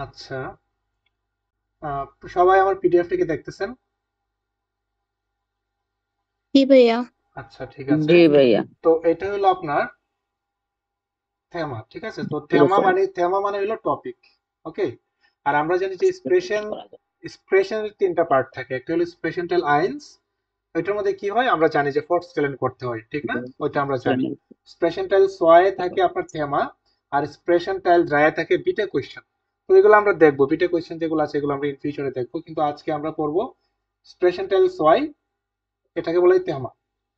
আচ্ছা, আহ, সবাই আমার পিডিএফটাকে দেখতেছেন? জি ভাইয়া। আচ্ছা, ঠিক আছে। জি ভাইয়া। তো এটা হলো আপনার থেমা, ঠিক আছে। তো ঠিক আছে। থেমা মানে হলো টপিক। ওকে। আর আমরা জানি যে এক্সপ্রেশনের তিনটা পার্ট থাকে, একটা হলো এক্সপ্রেশনাল আইনস। ওইটার মধ্যে কি হয় আমরা জানি যে ফোর্থ স্কেলেন করতে হয়, ঠিক না? ওইটা আমরা জানি। এক্সপ্রেশনাল সোয়ায় থাকে আপনার থেমা, আর এক্সপ্রেশনাল ড্রায়ে থাকে বিটা কোয়েশ্চেন। তো এগুলো আমরা দেখবো, বিটা কোয়েশ্চেন যেগুলো আছে এগুলো আমরা ইন ফিউচারে দেখবো, কিন্তু আজকে আমরা পড়বো এক্সপ্রেশনাল সোয়াই, এটাকে বলে থেমা।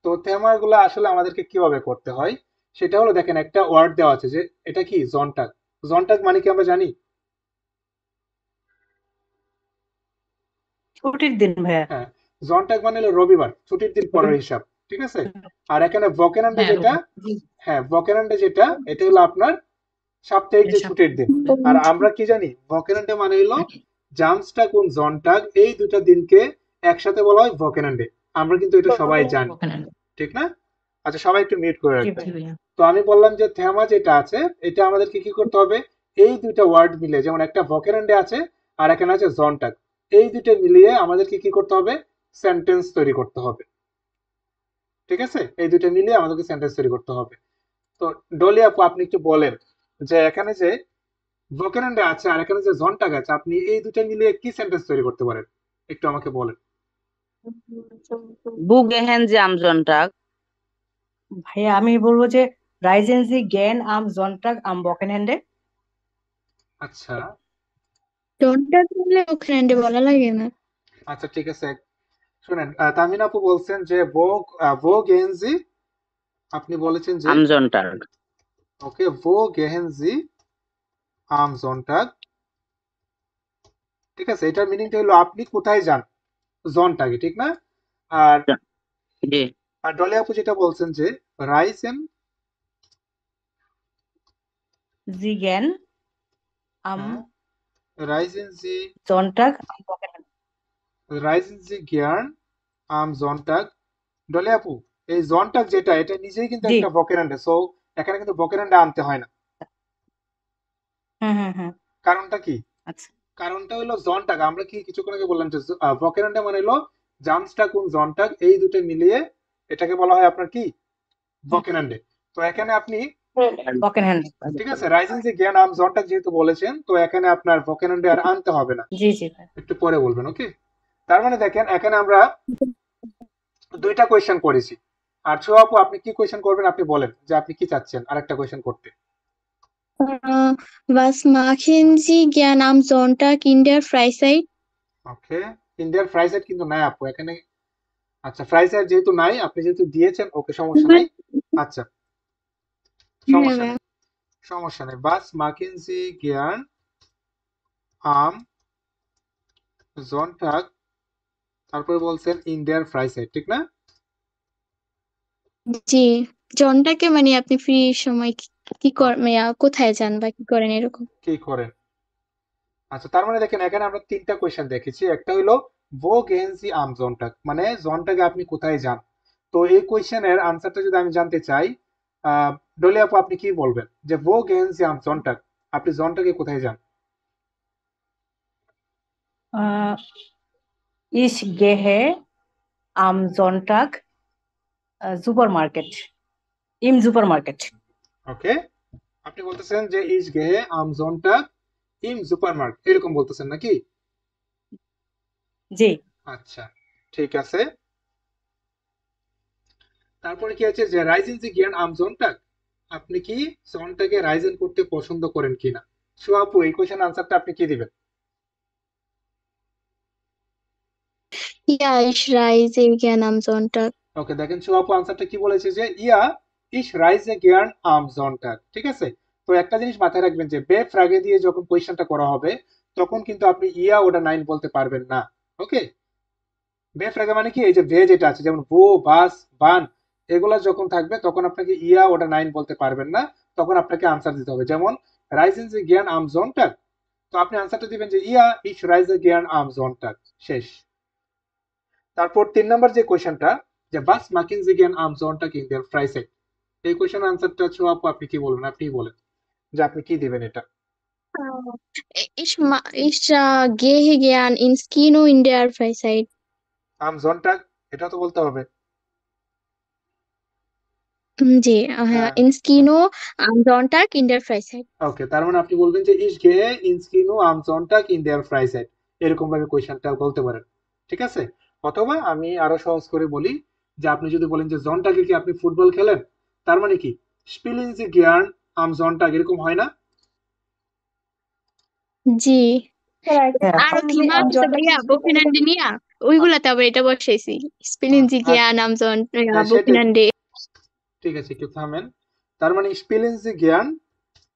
তো থেমা গুলো আসলে আমাদেরকে কিভাবে করতে হয় সেটা হলো, দেখেন একটা ওয়ার্ড দেওয়া আছে যে এটা কি জনটাক। জনটাক মানে কি আমরা জানি? ছুটির দিন ভাইয়া। হ্যাঁ, জনটাক মানে হলো রবিবার, ছুটির দিন পরের হিসাব, ঠিক আছে। আর এখানে ভকেনান্ডে হ্যাঁ যেটা, জি। হ্যাঁ ভকেনান্ডে যেটা, এটা হলো আপনার সাপ্তাহিক যে ছুটির দিন। আর আমরা কি জানি ভকেনান্ডে মানে হলো জামস্টাক এবং জনটাক, এই দুটা দিনকে একসাথে বলা হয় ভকেনান্ডে। আমরা কিন্তু এটা সবাই জানি, ওখানে ঠিক না? আচ্ছা, সবাই একটু মিউট করে জি রাখবেন। ভাইয়া। তো আমি বললাম যে থেমা যেটা আছে এটা আমাদেরকে কি করতে হবে, এই দুইটা ওয়ার্ড মিলে, যেমন একটা ভকেনান্ডে আছে আর এখানে আছে জনটাক, এই দুটো মিলিয়ে আমাদেরকে কি করতে হবে, সেন্টেন্স তৈরি করতে হবে, ঠিক আছে। এই দুটো মিলিয়ে আমাদেরকে সেন্টেন্স তৈরি করতে হবে। তো ডলি আপু, আপনি একটু বলেন যে এখানে যে ভকেনান্ডে আছে আর এখানে যে জনটাক আছে, আপনি এই দুটো মিলিয়ে কি সেন্টেন্স তৈরি করতে পারেন, একটু আমাকে বলেন। Buggehen Sie am Sonntag? ভাইয়া আমি বলবো যে রাইজেন্সি জ্ঞান আম জন্টাক আম বকেনহ্যান্ডে। আচ্ছা। ডনটা বললে ওখানে বলা লাগে না। আচ্ছা, ঠিক আছে। শুনেন, তামিন আপু বলছেন যে ভো গেনজি, আপনি বলেছেন যে Am Sonntag. ওকে, ভো গেহেনজি আম জনটাগ, ঠিক আছে। এটার মিনিংটা হলো আপনি কোথায় যান, জনটাগে, ঠিক না? আর জি। আর ডলি আপু যেটা বলছেন যে রাইজেন, জি জ্ঞান আম হ্যাঁ, রাইজেন জি, জন্টাক আম বকেনহ্যান্ডে। রাইজেন জি জ্ঞান আম জনটাগ। ডলি আপু, এই জনটাগ যেটা, এটা নিজেই কিন্তু জি। একটা ভকেনান্ডে, সো এখানে কিন্তু ভকেনান্ডে আনতে হয় না। হুম। কারণটা কি? আচ্ছা। কারণটা হলো জনটাগ, আমরা কি কিছুক্ষণ আগে বললাম যে ভকেনান্ডে মানে হলো জামস্টাক এবং জনটাগ, এই দুটো মিলিয়ে এটাকে বলা হয় আপনার কি, ভকেনান্ডে। তো এখানে আপনি, বকেনহ্যান্ডে। ঠিক আছে, রাইজিং যে জ্ঞান আম জনটাক যেহেতু বলেছেন, তো এখানে আপনার ভকেনান্ডে আর আনতে হবে না, জি জি ভাই। একটু পরে বলবেন, ওকে। তার মানে দেখেন এখানে আমরা দুইটা কোয়েশ্চেন করেছি। আর ছো আপু, আপনি কি কোয়েশ্চেন করবেন আপনি বলেন, যে আপনি কি চাচ্ছেন আরেকটা কোয়েশ্চেন করতে। Was machen Sie gern am Sonntag in der Freizeit? ওকে, ইন্ডিয়ার ফ্রাইসেট কিন্তু নাই আপু এখানে। আচ্ছা, ফ্রাইসেট যেহেতু নাই, আপনি যেহেতু দিয়েছেন, ওকে, সমস্যা নাই। আচ্ছা, হ্যাঁ সমস্যা ভাইয়া। নেই, সমস্যা নেই। বাস মাকিনজি গিয়ান আম জনটাগ, তারপরে বলছেন ইন্ডিয়ার ফ্রাইসেট, ঠিক না? জি, জনটাকে মানে আপনি ফ্রি সময় কি কোথায় যান বা কি করেন এরকম? কি করেন। আচ্ছা, তার মানে দেখেন এখানে আমরা তিনটা কোয়েশ্চেন দেখেছি। একটা হলো ভো গেহেনজি আম জনটাক, মানে জনটাকে আপনি কোথায় যান। তো এই কোয়েশ্চেনের আনসারটা যদি আমি জানতে চাই, আহ ডলি আপু আপনি কি বলবেন যে ভো গেহেনজি আম জনটাক, আপনি জনটাকে কোথায় যান? ইস গেহে আম জন্টাক সুপার মার্কেট ইম সুপার মার্কেট। ওকে, আপনি বলতেছেন যে ইস গেহে আম জনটাক ইম সুপারমার্কেট, এরকম বলতেছেন নাকি? জি। আচ্ছা, ঠিক আছে। তারপরে কি আছে যে রাইজেন জি গিয়ান আম জনটাক, আপনি কি জনটাকে রাইজেন করতে পছন্দ করেন কিনা? সো আপু, এই কোয়েশ্চেন আনসারটা আপনি কি দিবেন? Ja, ich reise gern am Sonntag. ওকে, দেখেন সো আপু আনসারটা কি বলেছে যে ইয়া ইস রাইজে গিয়ান আম জনটাক, ঠিক আছে। তো একটা জিনিস মাথায় রাখবেন যে বে ফ্রাগে দিয়ে যখন কোয়েশ্চেনটা করা হবে, তখন কিন্তু আপনি ইয়া ওটা নাইন বলতে পারবেন না, ওকে। বে ফ্রাগে মানে কি, এই যে ভে যেটা আছে, যেমন বো, বাস, বান, এগুলা যখন থাকবে তখন আপনাকে ইয়া ওটা নাইন বলতে পারবেন না, তখন আপনাকে আনসার দিতে হবে। যেমন রাইজেন যে জ্ঞান আম জনটাক, তো আপনি আনসারটা দিবেন যে ইয়া ইস রাইজে জ্ঞান আম জনটাক, শেষ। তারপর 3 নম্বর যে কোয়েশ্চেনটা, যে বাস মাকিন যে জ্ঞান আম জনটাক ইন দেয়ার ফ্রাইসে, এই কোয়েশ্চেন আনসারটা ছো আপু আপনি কি বলবেন, আপনি বলেন যে আপনি কি দিবেন এটা। gehe gern ins Kino in der Freizeit. আম জন্টাক, এটা তো বলতে হবে। জি, হ্যাঁ, ins Kino am Sonntag in der Freizeit. ওকে, তার মানে আপনি বলবেন যে ইস গে ইনস্কিনু আম জন্টাক ইন দেয়ার ফ্রাইসাইড, এরকম ভাবে কোয়েশ্চেনটা বলতে পারেন, ঠিক আছে? অথবা আমি আরো সহজ করে বলি, যে আপনি যদি বলেন যে জন্টাকে কি আপনি ফুটবল খেলেন, তার মানে কি স্পিলিং যে গিয়ার্ন আম জন্টাক, এরকম হয় না? জি। হ্যাঁ আরো আপনি থিমা আছে জনটা ভাইয়া বকেনান্ডে নিয়া ওইগুলাতে আবার এটা বসাইছি স্পেলিং জি আর গিয়া নাম জন হ্যাঁ সেটাই, বকেনান্ডে। ঠিক আছে, একটু থামেন। তার মানে স্পিলিং যে জ্ঞান,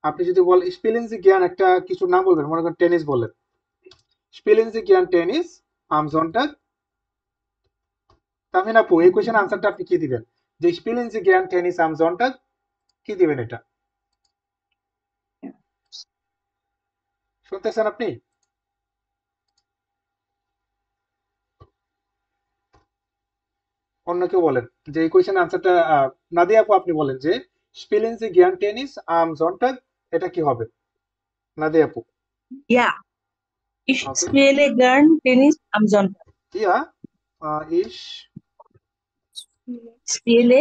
আপনি যদি বলেন স্পিলিং যে জ্ঞান একটা কিছু নাম বলবেন, মনে করেন টেনিস বলেন, স্পিলিং যে জ্ঞান টেনিস আম জন্টাক। তাহমিন আপু, এই কোয়েশ্চেন আনসারটা আপনি কি দিবেন? যে স্পিলিং যে জ্ঞান টেনিস আম জন্টাক, কি দিবেন এটা? শুনতেছেন আপনি? অন্য কেউ বলেন যে এই কোয়েশ্চেন আনসারটা, নাদিয়া আপু আপনি বলেন যে স্পিলিং যে জ্ঞান টেনিস আম জন্টাক, এটা কি হবে? নাদিয়া আপু। Ja, ich okay, spiele gern Tennis am Sonntag. Yeah is, Spiele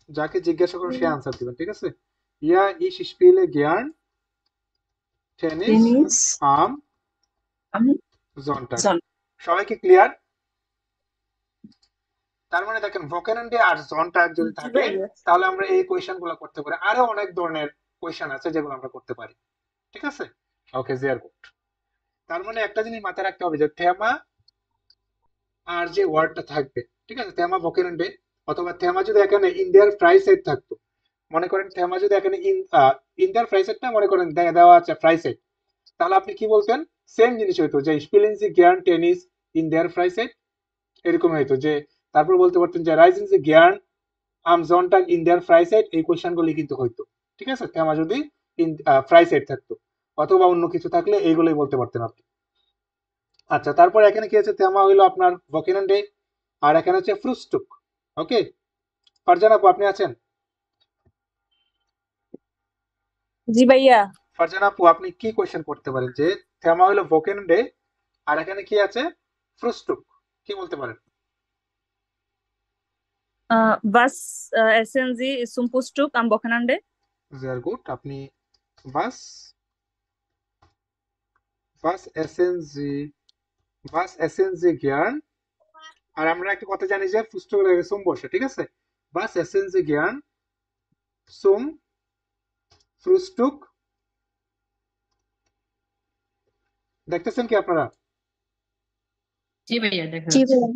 যাকে জিজ্ঞাসা করো সে আনসার দিবেন, ঠিক আছে? ইয়া ইস স্পিলে জ্ঞান টেনিস Tennis আম am জন্টাক। Sonntag. সবাই কি ক্লিয়ার? তার মানে দেখেন ভোকেনান্ডে আর জন্টাক যদি থাকে, তাহলে আমরা এই কোয়েশ্চেন গুলো করতে পারি। আরো অনেক ধরনের কোয়েশ্চেন আছে যেগুলো আমরা করতে পারি, ঠিক আছে? ওকে, জিয়ার গুড। তার মানে একটা জিনিস মাথায় রাখতে হবে যে থেমা আর যে ওয়ার্ডটা থাকবে, ঠিক আছে, থেমা ভোকেনান্ডে, অথবা থেমা যদি এখানে ইন্ডিয়ার ফ্রাই সেট থাকতো, মনে করেন থেমা যদি এখানে ইন্ডিয়ার ফ্রাই সেট না, মনে করেন দেওয়া আছে ফ্রাই সেট, তাহলে আপনি কি বলতেন? সেম জিনিস হইতো যে স্পিলিং জি জ্ঞান tennis in their fry set, এরকম হইতো যে, তারপর বলতে পারতেন যে রাইজিং জি জ্ঞান আম জন্টাগ ইন দেয়ার ফ্রাই সাইড, এই কোয়েশ্চেন গুলি কিন্তু হইতো, ঠিক আছে, থেমা যদি ইন ফ্রাই সাইড থাকতো, অথবা অন্য কিছু থাকলে এইগুলোই বলতে পারতেন আপনি। আচ্ছা, তারপর এখানে কি আছে? থেমা হইলো আপনার ভোকেনান্ডে, আর এখানে হচ্ছে ফ্রুস্টুক। ওকে, ফারজানা আপু আপনি আছেন? জি ভাইয়া, ফারজানা আপু, আপনি কি কোয়েশ্চেন করতে পারেন যে থেমা হইলো ভোকেনান্ডে, আর এখানে কি আছে? ফ্রুস্টুক, কি বলতে পারেন? was essen Sie zum Frühstück am Wochenende? Very good, আপনি বাস বাস এসএনজি বাস এসএনজি জ্ঞান, আর আমরা একটা কথা জানি যে পুস্তক লাগে সোম বসে, ঠিক আছে? বাস এসেন্সি জ্ঞান সোম ফ্রুস্টুক, দেখতেছেন কি আপনারা? জি ভাইয়া দেখা জি যাচ্ছে। ভাইয়া।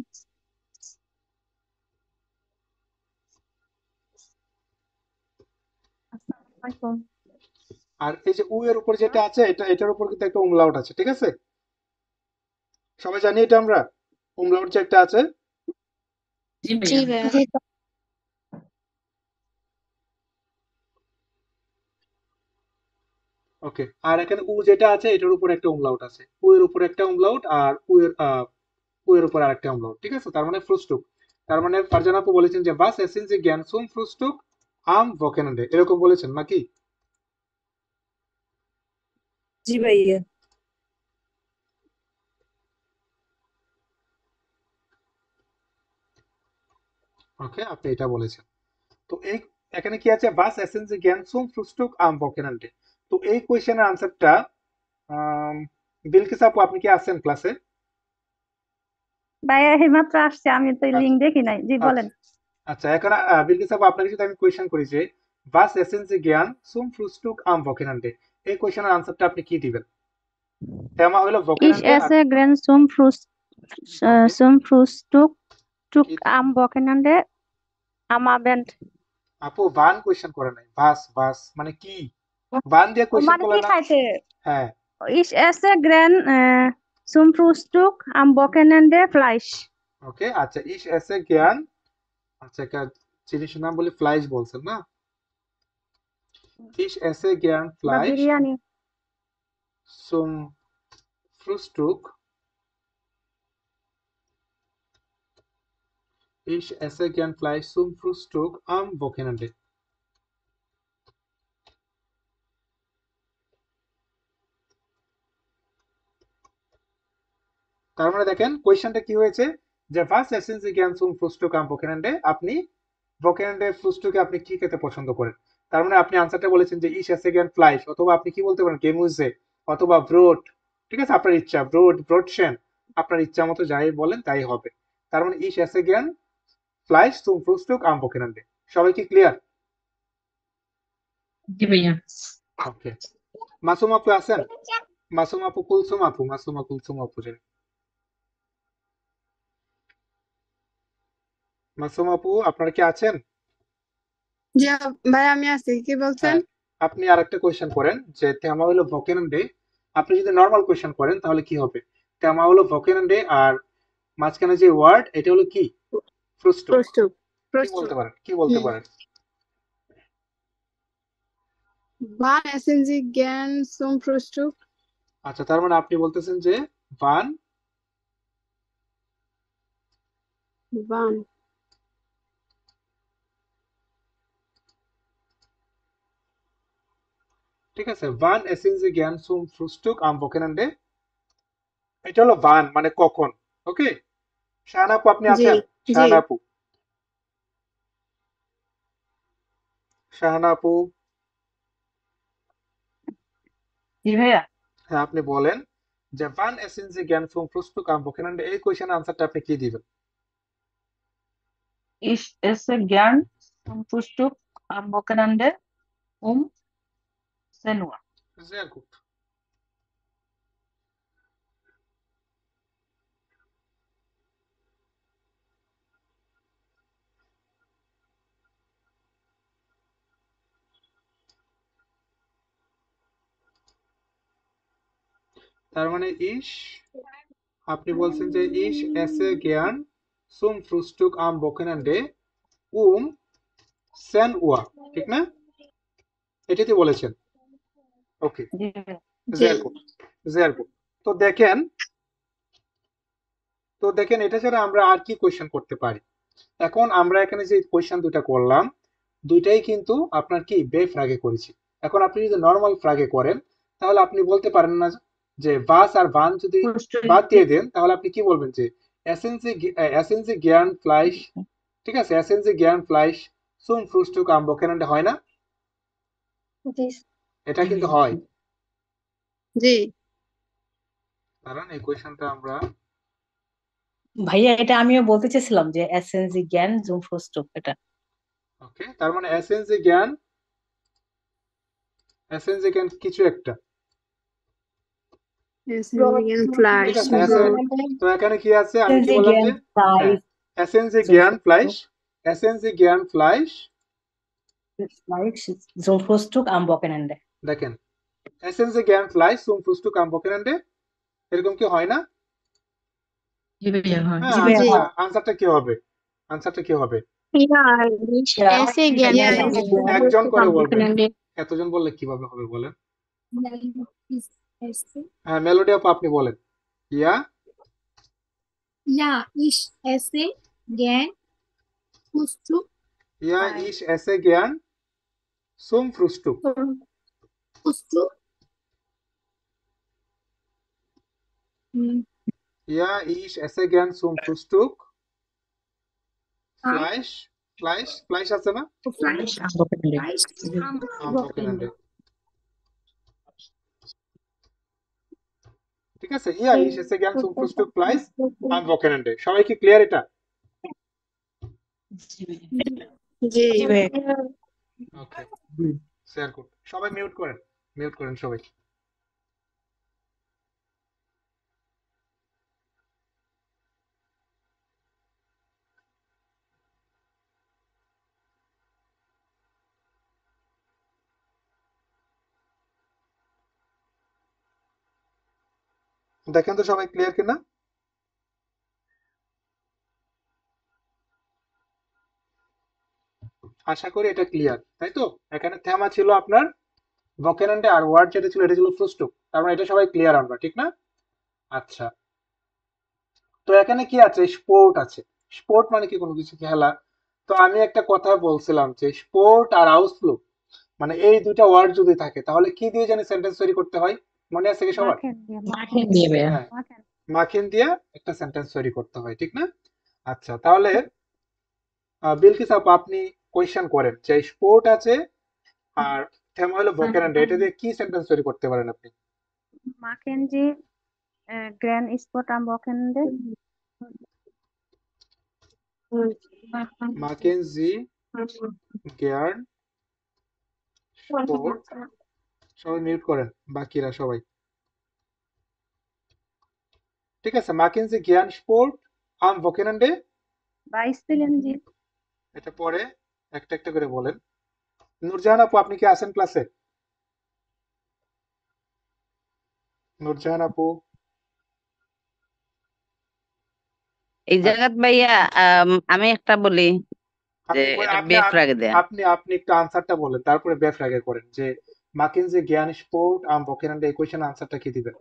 আর এই যে উ এর উপর যেটা আছে, এটার উপর কিন্তু একটা umlaut আছে, ঠিক আছে? সবাই জানি এটা আমরা, umlaut যে একটা আছে। জি জি ভাইয়া, ভাইয়া। ওকে, আর এখানে উ যেটা আছে এটার উপর একটা umlaut আছে, উ এর উপর একটা umlaut, আর উ এর উপর আরেকটা umlaut, ঠিক আছে? তার মানে ফ্রুস্টুক। তার মানে ফারজানা আপু বলেছেন যে বাস এসেন্সি জ্ঞান সোম ফ্রুস্টুক আম ভোকেনান্ডে, এরকম বলেছেন নাকি? জি ভাইয়া। ওকে, আপনি এটা বলেছেন। তো এই এখানে কি আছে? বাস এসেন্সি জ্ঞান সোম ফ্রুস্টুক আম ভোকেনান্ডে। তো এই কোয়েশ্চেনের আনসারটা, বিলকিস আপু আপনি কি আছেন ক্লাসে? ভাইয়া এইমাত্র আসছে, আমি তো আচ্ছা লিঙ্ক দেখি নাই। জি বলেন। আচ্ছা আচ্ছা, এখন বিলকিস আপু আপনাকে যদি আমি কোয়েশ্চেন করি যে বাস এসেন্সি জ্ঞান সোম ফ্রুস্টুক আম ভোকেনান্ডে, এই কোয়েশ্চেনের আনসারটা আপনি কি দিবেন? তেমা হলো Ich ভোকেনান্ডে আর esse gern ওকে, zum Frühstück কি am Wochenende am Abend. আপু বান কোয়েশ্চেন করে নাই, বাস বাস মানে কি, বান দিয়ে ও কোয়েশ্চেন মানে করলে কি না? খাইতে? হ্যাঁ, Ich esse gern zum Frühstück am Wochenende Fleisch. ওকে, আচ্ছা, ইস এসে জ্ঞান, আচ্ছা একটা জিনিসের নাম বলি, ফ্লাইশ বলছেন না? ইস এসে জ্ঞান বা ফ্লাইশ biryani. zum Frühstück. Ich esse gern Fleisch zum Frühstück am Wochenende. তার মানে দেখেন কোয়েশ্চেনটা কি হয়েছে যে ফার্স্ট এসেন্সি জ্ঞান সুম ফ্রুস্টুক আম ভোকেনান্ডে, আপনি ভোকেনান্ডে ফ্রুস্টুকে আপনি কি খেতে পছন্দ করেন। তার মানে আপনি আনসারটা বলেছেন যে ইস এসে জ্ঞান ফ্লাইশ, অথবা আপনি কি বলতে পারেন গেমুজে, অথবা ব্রোড। ঠিক আছে, আপনার ইচ্ছা, ব্রোড, ব্রোডশেন, আপনার ইচ্ছা মতো যাই বলেন তাই হবে। তার মানে ইস এসে জ্ঞান ফ্লাইশ সুম ফ্রুস্টুক আম ভোকেনান্ডে। সবাই কি ক্লিয়ার? জি ভাইয়া। ওকে, মাসুম আপু আছেন? মাসুম আপু, কুলসুম আপু, মাসুমা কুলসুম আপু জানি। মাসুম আপু আপনারা কি আছেন? জি ভাই, আমি আছি, কি বলছেন? হ্যাঁ, আপনি আরেকটা কোয়েশ্চেন করেন যে তেমা হলো ভোকেনান্ডে, আপনি যদি নর্মাল কোয়েশ্চেন করেন তাহলে কি হবে? তেমা হলো ভোকেনান্ডে আর মাঝখানে যে ওয়ার্ড এটা হলো কি? ফ্রুস্টুক। প্রস্তুত কি প্রস্তুত বলতে পারেন, কি বলতে হুম। পারেন? Wann essen Sie gern zum Frühstück? আচ্ছা, তার মানে আপনি বলতেছেন যে বান, Wann? ঠিক আছে, বান এসেন যে জ্ঞান সুম ফ্রুস্টুক আম ভোকেনান্ডে, এটা হলো বান মানে কখন। ওকে, শাহানা আপু আপনি জি আছেন? জি শাহানা আপু, শাহানা আপু, জি ভাইয়া। হ্যাঁ আপনি বলেন যে বান এসেন যে জ্ঞান সুম ফ্রুস্টুক আম ভোকেনান্ডে, এই কোয়েশ্চেনের আনসারটা আপনি কি দিবেন? Ich esse gern zum Frühstück am Wochenende um 10 Uhr. Sehr gut. তার মানে আপনি বলছেন যে ইস এসে জ্ঞান সুম ফ্রুস্টুক আম ভোকেনান্ডে উম সেন উয়া, ঠিক না? এটাতে বলেছেন। ওকে, জি ভাইয়া। জি sehr gut, sehr gut। তো দেখেন, এটা ছাড়া আমরা আর কি কোয়েশ্চেন করতে পারি? এখন আমরা এখানে যে কোয়েশ্চেন দুটা করলাম, দুইটাই কিন্তু আপনার কি বে ফ্রাগে করেছি। এখন আপনি যদি নর্মাল ফ্রাগে করেন তাহলে আপনি বলতে পারেন না যে বাস আর ভান যদি Frühstück বাদ দিয়ে দেন তাহলে আপনি কি বলবেন যে এসেন্সি জ্ঞান ফ্লাইশ, ঠিক আছে, এসেন্সি জ্ঞান ফ্লাইশ সুম ফ্রুস্টুক আম ভোকেনান্ডে, হয় না? জি এটা জি কিন্তু ভাইয়া। হয়। জি কারণ এই কোয়েশ্চেনটা আমরা, ভাইয়া এটা আমিও বলতে চেয়েছিলাম যে এসএনজি জ্ঞান জুম ফ্রুস্টুক এটা। ওকে, তার মানে এসেন্সি জ্ঞান কিছু একটা, essen Sie gern ঠিক Fleisch? আছে। তো এখানে কি আছে আমি কি এসএনজি বললাম জ্ঞান যে হ্যাঁ, ফ্রাইজ এসেন্সি জুম জ্ঞান ফ্লাইশ, ফ্রুস্টুক এসেন্সি জ্ঞান ফ্লাইশ, ফ্লাইজ জুম ফ্রুস্টুক আম বকেনেন্ডে। দেখেন এসেন্সি জ্ঞান ফ্লাইশ সুম ফ্রুস্টুক আম ভোকেনান্ডে, এরকম কি হয় না? জি ভাইয়া, হয়। হ্যাঁ, জি ভাইয়া, জি আচ্ছা, হয়। আনসারটা কি হবে? আনসারটা কি হবে? Ja, ich Ja, esse gern Ja, ja, ich zum ja, একজন Frühstück করে am বলবেন, Wochenende. এতজন বললে কিভাবে হবে বলেন? Ja, ich esse. হ্যাঁ, মেলোডি আপু আপনি বলেন। ইয়া, Ja, ich esse gern Frühstück ইয়া bei ইস এসে জ্ঞান সুম ফ্রুস্টুক, Frühstück. hm, ইয়া ইস এসে জ্ঞান সুম ফ্রুস্টুক am ফ্লাইশ, ফ্লাইশ আছে না? Fleisch, Am Wochenende. Fleisch am um ভোকেনান্ডে, Wochenende. ঠিক আছে, ইয়া ইস এসে জ্ঞান সুম ফ্রুস্টুক ফ্লাইশ আম ভোকেনান্ডে। সবাই কি ক্লিয়ার এটা? জি ভাইয়া। জি জি ভাইয়া। ওকে, শেয়ার করুন, সবাই মিউট করেন সবাই। দেখেন তো সবাই ক্লিয়ার কিনা? আশা করি এটা ক্লিয়ার, তাই তো? এখানে থেমা ছিল আপনার ভোকেনান্ডে, আর ওয়ার্ড যেটা ছিল এটা ছিল ফ্রুস্টুক। তার মানে এটা সবাই ক্লিয়ার আমরা, ঠিক না? আচ্ছা, তো এখানে কি আছে? স্পোর্ট আছে। স্পোর্ট মানে কি? কোনো কিছু খেলা। তো আমি একটা কথা বলছিলাম যে স্পোর্ট আর আউটফ্লো মানে এই দুইটা ওয়ার্ড যদি থাকে তাহলে কি দিয়ে জানি সেন্টেন্স তৈরি করতে হয়? মনে আছে কি সবার? Machen wir, মাখন দিয়ে ভাইয়া। হ্যাঁ, machen. মাখিন দিয়ে একটা সেন্টেন্স তৈরি করতে হয়, ঠিক না? আচ্ছা, তাহলে বিলকিস আপু আপনি কোয়েশ্চেন করেন যে স্পোর্ট আছে আর থেমা হলো ভোকেনান্ডে, এটা দিয়ে কি সেন্টেন্স তৈরি করতে পারেন আপনি? Mackenzie Grand Sport am Wochenende. মাকেনজি গিয়ার্ন স্পোর্ট, সবাই মিউট করেন বাকিরা সবাই। ঠিক আছে, মাকেনজি গিয়ার্ন স্পোর্ট আম ভোকেনান্ডে, Beispielen Sie এটা পরে একটা একটা করে বলেন। নূরজাহান আপু আপনি কি আছেন ক্লাসে? নূরজাহান আপু এই জায়গাত ভাইয়া আমি একটা বলি যে আপনি এটা আপনি বেফ রাগে দেয়া। আপনি আপনি একটু আনসারটা বলেন, তারপরে বেফ আগে করেন যে মাকেনজি গিয়ার্ন স্পোর্ট আম ভোকেনান্ডে, এই কোয়েশ্চেন আনসারটা কি দিবেন?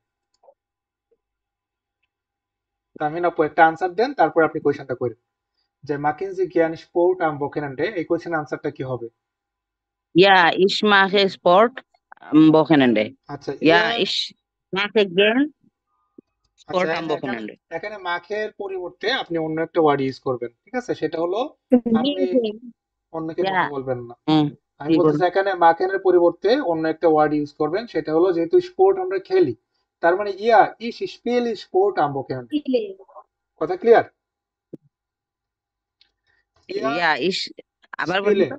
তামিন আপু একটা আনসার দেন, তারপর আপনি কোয়েশ্চেনটা করেন যে মাকেনজি গিয়ার্ন স্পোর্ট আম ভোকেনান্ডে, এই কোয়েশ্চেন আনসারটা কি হবে? Ja, ich mache Sport am Wochenende. আচ্ছা Ja, ich mache gern আচ্ছা, Sport am এখানে Wochenende. এখানে মাখের পরিবর্তে আপনি অন্য একটা ওয়ার্ড ইউজ করবেন, ঠিক আছে? সেটা হলো আপনি অন্যকে Ja. বলতে বলবেন না। হুম, আমি কি বলতেছি বলবো? এখানে মাখেনের পরিবর্তে অন্য একটা ওয়ার্ড ইউজ করবেন, সেটা হলো যেহেতু স্পোর্ট আমরা খেলি, তার মানে ইস স্পিল স্পোর্ট আম ভোকেনান্ডে। কথা ক্লিয়ার? ইয়া Ja, ich আবার বলুন স্পিলে, তো।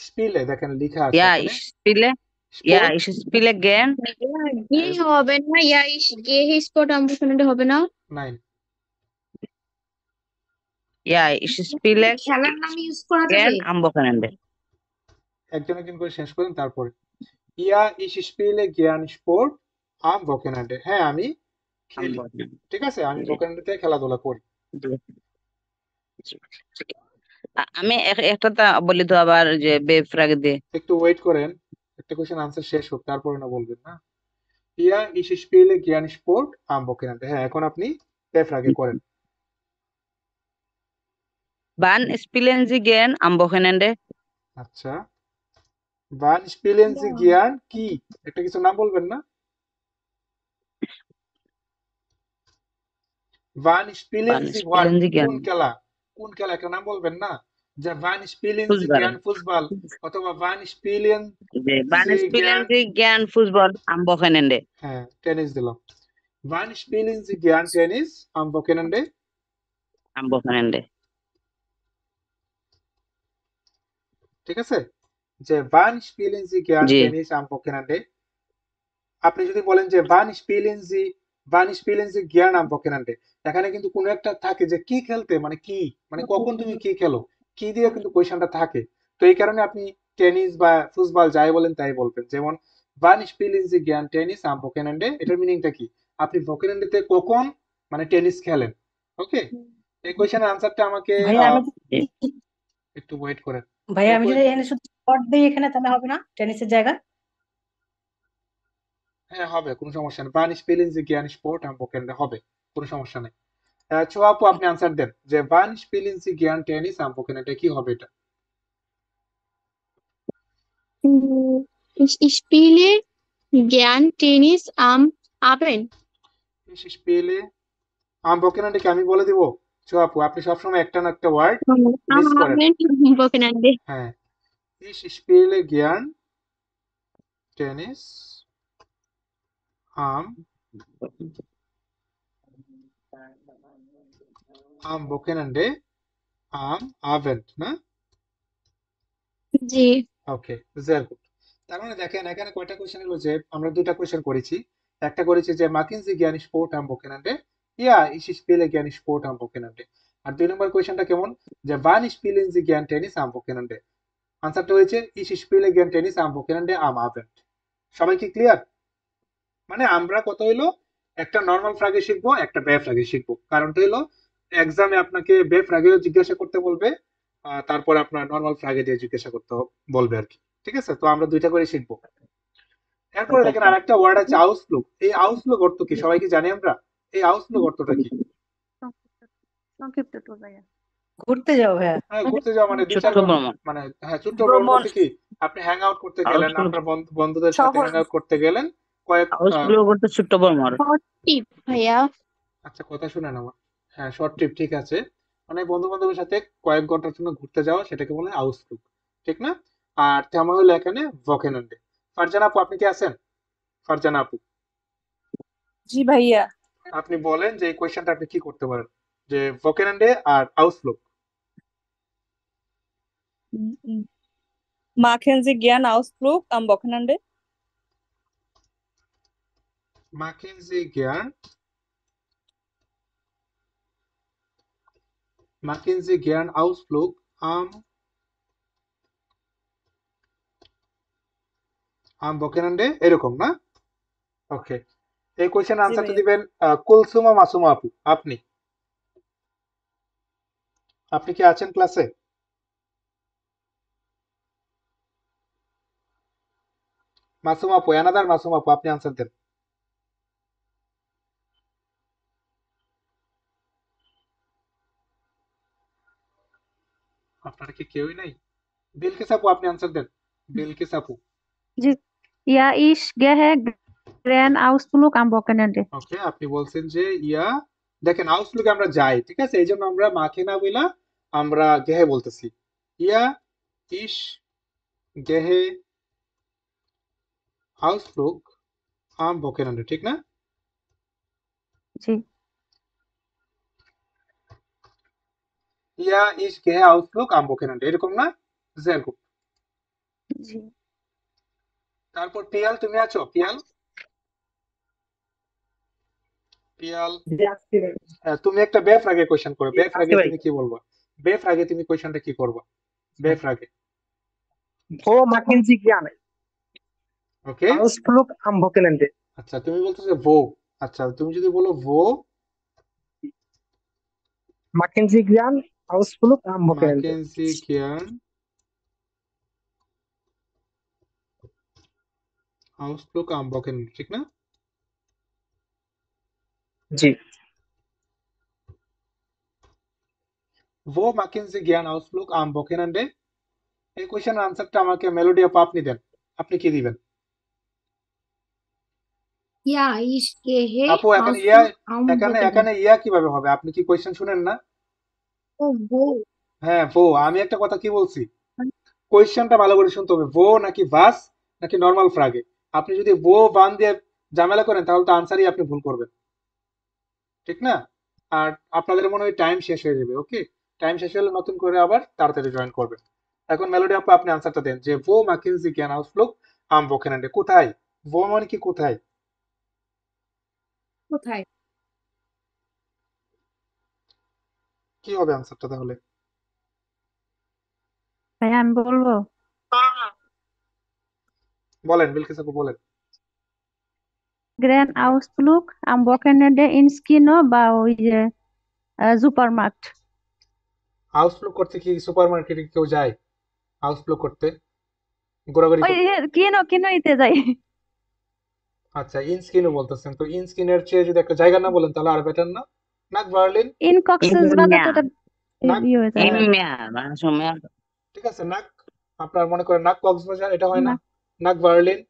স্পিলে দেখেন লেখা আছে Ja, এখানে ich spiele Ja, sport, ich spiele gern গে হবে না, গে স্পট am Wochenende হবে না। নাইন। Ja, ich spiele খেলার নাম ইউজ করা gern যাবে? am Wochenende. একজন একজন করে শেষ করেন তারপরে। ইস স্পিলে গিয়ান স্পোর্ট আম ভোকেনান্ডে, হ্যাঁ আমি Am খেলি, Wochenende. ঠিক আছে? আমি জি, ভোকেনান্ডেতে খেলাধুলা করি। জি, জি। আমি একটা তা বলি তো আবার যে বেফ রাগে দিয়ে। একটু ওয়েট করেন, একটা কোশ্চেন আনসার শেষ হোক তারপরে না বলবেন না। ইস স্পিলে গিয়ান স্পোর্ট আম ভোকেনান্ডে, হ্যাঁ এখন আপনি পেফ আগে করেন। Wann spielen Sie gern am Wochenende? আচ্ছা, ভান স্পিলেন জি গিয়ান কি, একটা কিছু নাম বলবেন না? ভান স্পিলেন Wann G what, spielen Sie কোন gern? খেলা, কোন খেলা একটা নাম বলবেন না? যে ভান স্পিলেন জি Fußball. গিয়ান ফুটবল, অথবা ভান স্পিলেন যে Wann G spielen গিয়ান, Sie gern Fußball am Wochenende? হ্যাঁ টেনিস দিলাম। ভান স্পিলেন জি গিয়ান টেনিস আম ভোকেনান্ডে, Am Wochenende. ঠিক আছে? যে ভান স্পিলেন জি গিয়ান জি, টেনিস আম ভোকেনান্ডে, আপনি যদি বলেন যে ভান স্পিলেন জি গিয়ান আম ভোকেনান্ডে, এখানে কিন্তু কোনো একটা থাকে যে কি খেলতে, মানে কি, মানে কখন তুমি কি খেলো, কি দিয়ে কিন্তু কোয়েশনটা থাকে। তো এই কারণে আপনি টেনিস বা ফুটবল যাই বলেন তাই বলবেন। যেমন ভান স্পিলেন জি গিয়ান টেনিস আম ভোকেনান্ডে, এটার মিনিংটা কি? আপনি ভোকেনান্ডেতে কখন মানে টেনিস খেলেন। ওকে, এই কোয়েশনের আনসারটা আমাকে ভাইয়া আমি জি। একটু ওয়েট করেন। ভাইয়া এই আমি যদি এখানে শুধু স্পট দিই এখানে তাহলে হবে না টেনিসের জায়গা? হ্যাঁ হবে, কোনো সমস্যা নেই। ভান স্পিলেন জি গিয়ান স্পোর্ট আম ভোকেনান্ডে হবে, কোনো সমস্যা নেই। ছোয়া আপু আপনি আনসার দেন যে ভান স্পিলেন জি গিয়ান টেনিস আম ভোকেনান্ডে, কি হবে এটা? Ich spiele gern Tennis am Abend. ইস স্পিলে আম ভোকেনান্ডে কি আমি বলে দিব? ছোয়া আপু আপনি সবসময় একটা না একটা ওয়ার্ড Am মিস করেন। Abend Wochenende. হ্যাঁ, ইস স্পিলে গিয়ান টেনিস আম আম ভোকেনান্ডে আম আভেন্ট না? জি। ওকে, ভেরি গুড। তার মানে দেখেন এখানে কয়টা কোশ্চেন হলো যে আমরা দুইটা কোশ্চেন করেছি। একটা করেছি যে মাকিনজি জ্ঞান স্পোর্ট আম ভোকেনান্ডে, ইস স্পিলে জ্ঞান স্পোর্ট আম ভোকেনান্ডে। আর 2 নম্বর কোশ্চেনটা কেমন, যে ভান স্পিলেন জি জ্ঞান টেনিস আম ভোকেনান্ডে, আনসারটা হয়েছে ইস স্পিলে জ্ঞান টেনিস আম ভোকেনান্ডে আম আভেন্ট। সবাই কি ক্লিয়ার? মানে আমরা কত হইলো, একটা নর্মাল ফ্রাগে শিখবো, একটা বে ফ্রাগে শিখবো। কারণটা হলো এক্সামে আপনাকে বে ফ্রাগেও জিজ্ঞাসা করতে বলবে, তারপর আপনার নর্মাল ফ্রাগে দিয়ে জিজ্ঞাসা করতে বলবে আর কি। ঠিক আছে, তো আমরা দুইটা করে শিখবো। এরপরে দেখেন আরেকটা ওয়ার্ড আছে আউটলুক। এই আউটলুক অর্থ কি সবাই কি জানি আমরা? এই আউটলুক অর্থটা কি? সংক্ষিপ্ত তো ভাইয়া। ঘুরতে যাও ভাইয়া। হ্যাঁ, ঘুরতে যাওয়া মানে দুই ছোট্ট চার ভ্রমণ। মানে হ্যাঁ ছোট্ট ভ্রমণ বলতে কি আপনি হ্যাং আউট করতে গেলেন, Ausflug, আপনার বন্ধুদের সাথে শহর হ্যাং আউট করতে গেলেন কয়েক Ausflug করতে ছোট্ট ভ্রমণ। সঠিক ভাইয়া। আচ্ছা, কথা শুনেন আমার। হ্যাঁ, শর্ট ট্রিপ ঠিক আছে। মানে বন্ধু বান্ধবের সাথে কয়েক ঘন্টার জন্য ঘুরতে যাওয়া, সেটাকে বলে আউসফ্লুগ, ঠিক না? আর থেমা হলো এখানে ভকেনান্ডে। ফারজানা আপু, আপনি কি আছেন? ফারজানা আপু, জি ভাইয়া। আপনি বলেন যে এই কোয়েশ্চেনটা আপনি কি করতে পারেন, যে ভকেনান্ডে আর আউসফ্লুগ। Machen Sie gern Ausflug am Wochenende? মাকেনজি গিয়ার, মাকেনজি গিয়ার আউসফ্লুগ আম আম ভকেনান্ডে, এরকম না? ওকে, এই কোয়েশ্চেন জি আনসারটা ভাইয়া। দিবেন কুলসুমা মাসুমা আপু। আপনি আপনি কি আছেন ক্লাসে? মাসুমা আপু, অ্যানাদার মাসুমা আপু, আপনি আনসার দেন। আপনারা কি কেউই নাই? বিলকিস আপু, আপনি আনসার দেন। বিলকিস আপু। জি ja, ich gehe gern Ausflug am Wochenende. ওকে, আপনি বলছেন যে ইয়া, দেখেন আউসফ্লুগে আমরা যাই, ঠিক আছে, এই জন্য আমরা মাকে না বইলা আমরা গেহে বলতেছি। ইয়া ইস গেহে আউসফ্লুগ আম বকেনান্ডে, ঠিক না? জি ইয়া ইস গেহে আউসফ্লুগ আম বকেনান্ডে, এরকম না? sehr gut। জি তারপর পিয়াল, তুমি আছো? পিয়াল, পিয়াল, জি আসছি ভাই। তুমি একটা বে ফ্রাগে কোশ্চেন করো। জি বে আসছি ফ্রাগে ভাই। তুমি কি বলবা? বে ফ্রাগে তুমি কোশ্চেনটা কি করবা? বে ফ্রাগে। Wo machen Sie gerne okay, Ausflug am Wochenende? আচ্ছা, তুমি বলতেছো ভো। আচ্ছা, তুমি যদি বলো ভো Machen Sie gern Ausflug am Wochenende? মাকেনজি গিয়ার আউসফ্লুগ আম বকেনান্ডে, ঠিক না? জি Wo machen Sie gern Ausflug am Wochenende? এই কোশ্চেনের আনসারটা আমাকে মেলোডি আপু আপনি দেন। আপনি কি দিবেন? Ja, ich gehe আপু, এখানে ইয়া, Ausflug am এখানে Wochenende. এখানে ইয়া কিভাবে হবে? আপনি কি কোশ্চেন শুনেন না? Oh, wo? হ্যাঁ, ভো। আমি একটা কথা কি বলছি, কোয়েশ্চেনটা ভালো করে শুনতে হবে। ভো নাকি ভাস নাকি নর্মাল ফ্রাগে? আপনি যদি ভো বান দিয়ে ঝামেলা করেন তাহলে তো আনসারই আপনি ভুল করবেন, ঠিক না? আর আপনাদের মনে হয় টাইম শেষ হয়ে যাবে। ওকে, টাইম শেষ হলে নতুন করে আবার তাড়াতাড়ি জয়েন করবেন। এখন মেলোডি আপু, আপনি আনসারটা দেন যে ভো মাকিনজি জ্ঞান আউসফ্লুগ আম বকেনান্ডে কোথায়? ভো মানে কি কোথায়? কোথায়? কি হবে আনসারটা তাহলে? ভাইয়া আমি বলবো বলেন বিলকিস আপু, বলেন। Grand Ausflug am Wochenende ins Kino বা ওই যে সুপারমার্কেট। হাউসফ্লো করতে কি সুপার মার্কেটে কেউ যায়? হাউসফ্লো করতে, ঘোরাঘুরি ওই করতে? কিনোইতে যাই। আচ্ছা, ইনস্কিনও বলতেছেন, তো ইনস্কিনের চেয়ে যদি একটা জায়গার নাম বলেন তাহলে আর বেটার না? নাক বার্লিন, ইন কক্সবাজার তো ইমমিয়া। এটা নাক, ইয়ে হয়ে যায়। ইমমিয়া মাসুমিয়া। ঠিক আছে, নাক, আপনার মনে করেন নাক কক্সবাজার, এটা হয় না? নাক নাক বার্লিন,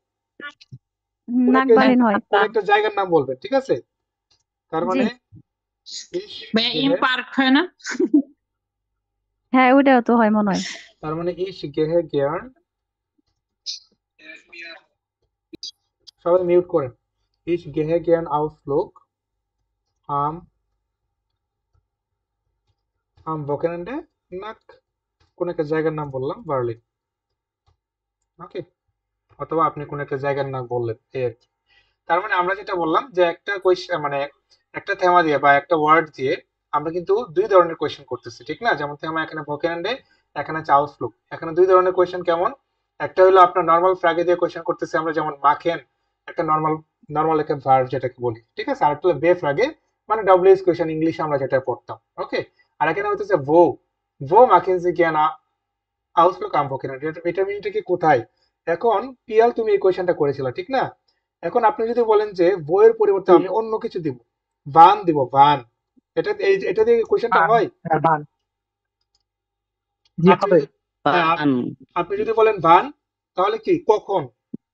কোন একটা নাকবালিন হয়। কোন একটা জায়গার নাম বলবেন, ঠিক আছে? তার জি মানে ইস গেহে, পার্ক হয় না? হ্যাঁ ওইটাও তো হয় মনে হয়। তার মানে ইস গেহে গিয়ার্ন, সবাই মিউট করেন। ইস গেহে গিয়ার্ন আউসফ্লুগ আম আম বকেনান্ডে নাক, কোন একটা জায়গার নাম বললাম বার্লিন। ওকে, অথবা আপনি কোন একটা জায়গার নাম বললেন, এই আর কি। তার মানে আমরা যেটা বললাম যে একটা কোয়েশ্চেন মানে একটা থেমা দিয়ে বা একটা ওয়ার্ড দিয়ে আমরা কিন্তু দুই ধরনের কোয়েশ্চেন করতেছি, ঠিক না? যেমন থেমা এখানে ভোকেনান্ডে, এখানে হচ্ছে আউসফ্লুগ। এখানে দুই ধরনের কোয়েশ্চেন কেমন? একটা হলো আপনার নর্মাল ফ্রাগে দিয়ে কোয়েশ্চেন করতেছি আমরা, যেমন মাখেন, একটা নর্মাল নর্মাল একটা ভার্ব যেটাকে বলি, ঠিক আছে? আর একটা হলো বে ফ্রাগে, মানে ডব্লিউএস কোয়েশ্চেন ইংলিশে আমরা যেটা পড়তাম। ওকে, আর এখানে হচ্ছে ভো, ভো মাখেন যে জ্ঞান আউসফ্লুগ আম ভোকেনান্ডে, এটা মিনিটা কি কোথায়? এখন পিয়াল, তুমি এই কোয়েশ্চেনটা করেছিল, ঠিক না? এখন আপনি যদি বলেন যে বইয়ের পরিবর্তে জি আমি অন্য কিছু দিব, ভান দিব, ভান, এটা দিয়ে কোশ্চেনটা ভান, হয়? হ্যাঁ ভান, জি আপনি হবে। যদি, হ্যাঁ, আপনি যদি বলেন ভান, তাহলে কি কখন?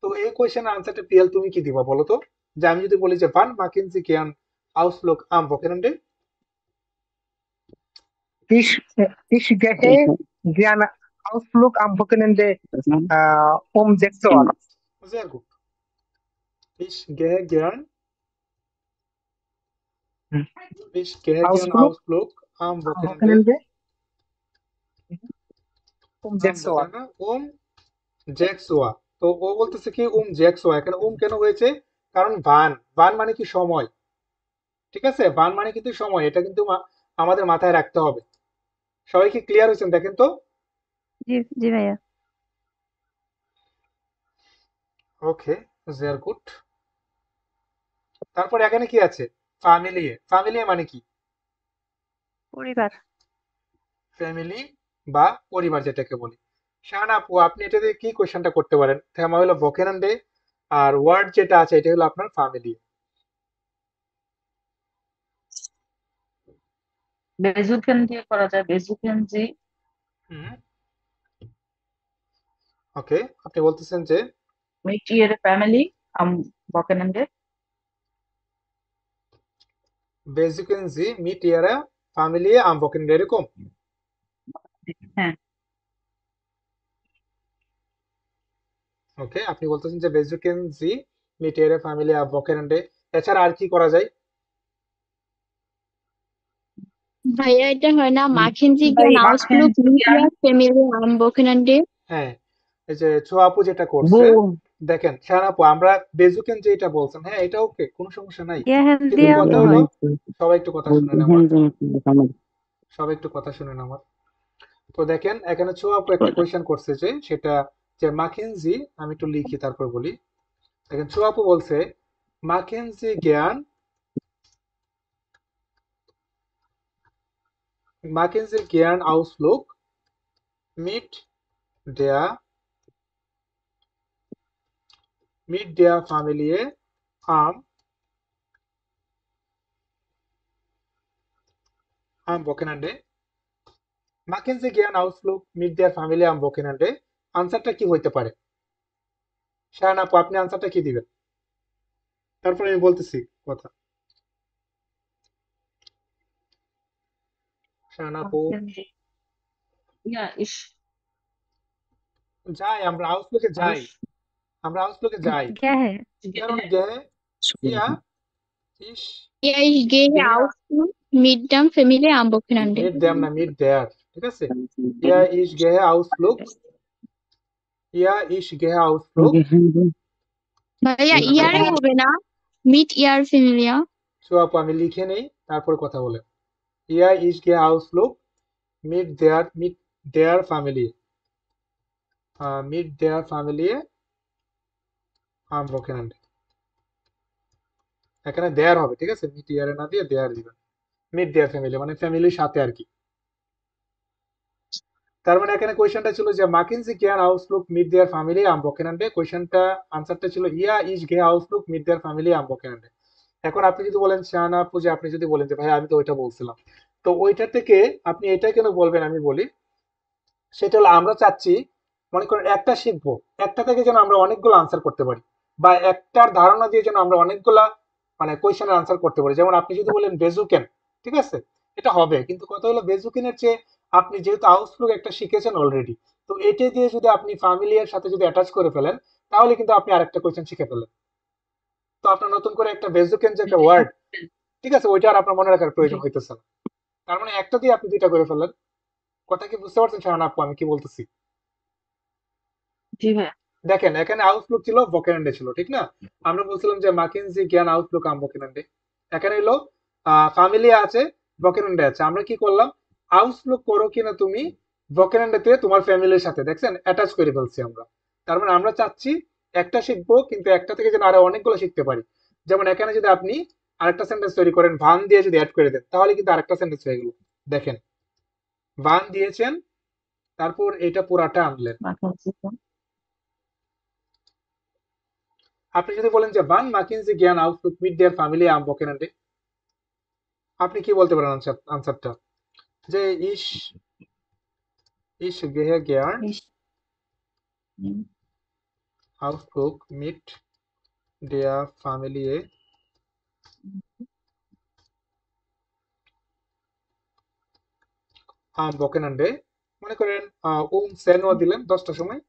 তো এই কোশ্চেনের আনসারটা পিএল তুমি কি দিবা বলো তো? যে আমি যদি বলি যে ভান মাকিনজি Kiyan Ausflug am Wochenende? Ich, ich gehe gerne Ausflug am Wochenende um 6 Uhr. Sehr gut. Ich gehe gern, Hm. ich gehe gern Ausflug Ausflug am am Wochenende, Wochenende um am 6 Uhr. Wochenende6 Uhr। তো ও বলতেছে কি 6 Uhr, এখানে কেন হয়েছে? কারণ ভান মানে কি সময়, ঠিক আছে? ভান মানে কিন্তু সময়, এটা কিন্তু আমাদের মাথায় রাখতে হবে। সবাই কি ক্লিয়ার হয়েছেন দেখেন তো? জি জি ভাইয়া। ওকে, ভেরি গুড। তারপর এখানে কি আছে? ফ্যামিলি মানে কি? পরিবার। ফ্যামিলি বা পরিবার যেটাকে বলি। শাহানা আপু, আপনি এটা দিয়ে কি কোয়েশ্চেনটা করতে পারেন? থেমা হলো ভোকেনান্ডে, আর ওয়ার্ড যেটা আছে এটা হলো আপনার ফ্যামিলি। বেজুকেন দিয়ে করা যায়, বেজুকেন জি হুম, ওকে, আপনি বলতেছেন যে mit ihrer Family am Wochenende. বেসিকেন জি মিট ইয়ারা ফ্যামিলি আম ভোকেনান্ডে, এরকম? হ্যাঁ, ওকে, আপনি বলতেছেন যে বেসিকেন জি মিট ইয়ারা ফ্যামিলি আম ভোকেনান্ডে। এছাড়া আর কি করা যায়? ভাইয়া এটা হয় না machen Sie bei gern machen Ausflug Sie mit gern Ihrer Familie am Wochenende? হ্যাঁ, এই যে ছোয়া আপু যেটা করছে, wo দেখেন শাহানা আপু, আমরা বেজুকেন যে এটা বলছেন, হ্যাঁ এটা ওকে, কোনো সমস্যা নাই। গেহেন কিন্তু দিয়েও কথা তো হলো, হয়। সবাই একটু কথা শুনেন আমার, সবাই একটু কথা শুনেন আমার। তো দেখেন এখানে ছোয়া আপু একটা কোয়েশ্চেন করছে সেটা যে মাকেনজি, আমি একটু লিখি তারপর বলি। দেখেন ছোয়া আপু বলছে মাকেনজি জ্ঞান Ausflug mit der Familie am Wochenende। মাকেনজি জ্ঞান Ausflug mit der Familie am Wochenende, আনসারটা কি হইতে পারে? শাহানা আপু, আপনি আনসারটা কি দিবেন? তারপর আমি বলতেছি কথা। শাহানা আপু, machen Sie. Ja, ich যাই আমরা আউসফ্লুকে যাই, aus আমরা আউসফ্লুকে যাই। গেহে ইয়ার মানে গেহে, ইয়া ইস Ja, ich gehe গেহে, Ausflug mit der Familie am Wochenende. মিট দেম না, মিট দেয়ার, ঠিক আছে? ইয়া ইস গেহে Ausflug, ইয়া ইস গেহে Ausflug ভাইয়া mit ইয়ারে হবে না mit Ihrer Familie? সো আপু আমি লিখে নেই, তারপর কথা বলে। ইয়া ইস গেহে Ausflug mit der Familie, mit der Familie am Wochenende। এখানে দেয়ার হবে, ঠিক আছে? মিট ইয়ারে না দিয়ে দেয়ার দিবেন, মিট দেয়ার ফ্যামিলি মানে ফ্যামিলির সাথে আর কি। তার মানে এখানে কোয়েশ্চেনটা ছিল যে মাকিনজি কেয়ার আউসলুক মিট দেয়ার ফ্যামিলি আম বকেনান্ডে, কোয়েশ্চেনটা আনসারটা ছিল ইয়া ইস গে আউসলুক মিট দেয়ার ফ্যামিলি আম বকেনান্ডে। এখন আপনি যদি বলেন শাহানা আপু, যে আপনি যদি বলেন যে ভাই আমি তো ওইটা বলছিলাম, তো ওইটা থেকে আপনি এটা কেন বলবেন আমি বলি। সেটা হলো আমরা চাচ্ছি, মনে করেন একটা শিখবো, একটা থেকে যেন আমরা অনেকগুলো আনসার করতে পারি, বা একটার ধারণা দিয়ে যেন আমরা অনেকগুলা মানে কোয়েশ্চেনের আনসার করতে পারি। যেমন আপনি যদি বলেন বেজুকেন, ঠিক আছে, এটা হবে, কিন্তু কথা হলো বেজুকেনের চেয়ে আপনি যেহেতু আউসফ্লুগ একটা শিখেছেন অলরেডি, তো এটা দিয়ে যদি আপনি ফ্যামিলিয়ার সাথে যদি অ্যাটাচ করে ফেলেন, তাহলে কিন্তু আপনি আরেকটা কোয়েশ্চেন শিখে ফেলেন। তো আপনার নতুন করে একটা বেজুকেন যে একটা ওয়ার্ড, ঠিক আছে, ওইটা আর আপনার মনে রাখার প্রয়োজন হইতেছে না। তার মানে একটা দিয়ে আপনি দুইটা করে ফেললেন। কথা কি বুঝতে পারছেন শাহানা আপু আমি কি বলতেছি? জি ভাইয়া, দেখেন এখানে আউটলুক ছিল, ভোকেনান্ডে ছিল, ঠিক না? আমরা বলছিলাম যে মাকিনজি জ্ঞান আউটলুক আম ভোকেনান্ডে। এখানে এলো ফ্যামিলি আছে, ভোকেনান্ডে আছে। আমরা কি করলাম, আউটলুক করো কিনা তুমি ভোকেনান্ডেতে তোমার ফ্যামিলির সাথে, দেখছেন অ্যাটাচ করে ফেলছি আমরা। তার মানে আমরা চাচ্ছি একটা শিখবো, কিন্তু একটা থেকে যেন আরো অনেকগুলো শিখতে পারি। যেমন এখানে যদি আপনি আরেকটা সেন্টেন্স তৈরি করেন, ভান দিয়ে যদি অ্যাড করে দেন, তাহলে কিন্তু আরেকটা সেন্টেন্স হয়ে গেল। দেখেন ভান দিয়েছেন, তারপর এটা পুরাটা আনলেন। machen Sie gern. আপনি যদি বলেন যে বান মাকিনজি জ্ঞান আউটলুক মিট দেয়ার ফ্যামিলি আম বকেনান্ডে, আপনি কি বলতে পারেন আনসারটা? যে ইস ইস গেহে জ্ঞান Ich hm, আউটলুক মিট দেয়ার ফ্যামিলি am Wochenende মনে করেন সেনো দিলেন 10টার সময়,